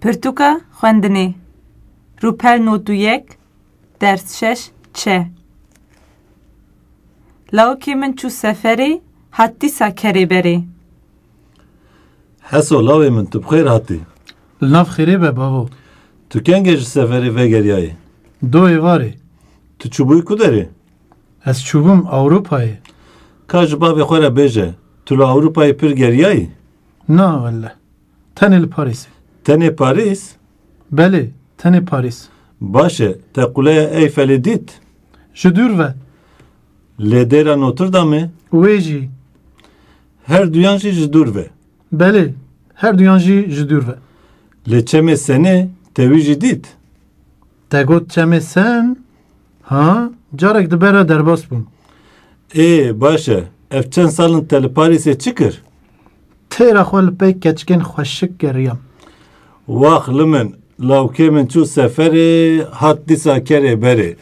Pirtûka xwendinê Rûpel Notû yek ders 6 çe Lawikê min çû seferê hat dîsa kerê berê. Heso lavê min tu bixêr hatî. Li nav xêrê be bavo. Tu kengê ji seferê vegeriyayê? Doyê varê. Tu çûbûyî ku derê? Ez çûbûm Ewropayê. Ka ji bavê xwe re bêje, tu li Ewropayê pir geriyayî? Na welle. Tenê li Parîsê. Tenê Parîs? Belê, tenê Parîs. Baş e, te quleya Eyfelê dît? Ji dûr ve. Lê dêra Notre Dameê? Wê jî. Her duyan jî ji dûr ve. Belê, her duyan jî ji dûr ve. Lê çemê senê te wî jî dît? Te got çemê sen? Ha, carek di bera derbas bûm. Baş e, ev çend salin te li Parîsê çi kir? Têra xwe li pey keçikên xweşik geriyam. Wax li min, lawkê min çû seferê hat dîsa kerê berê.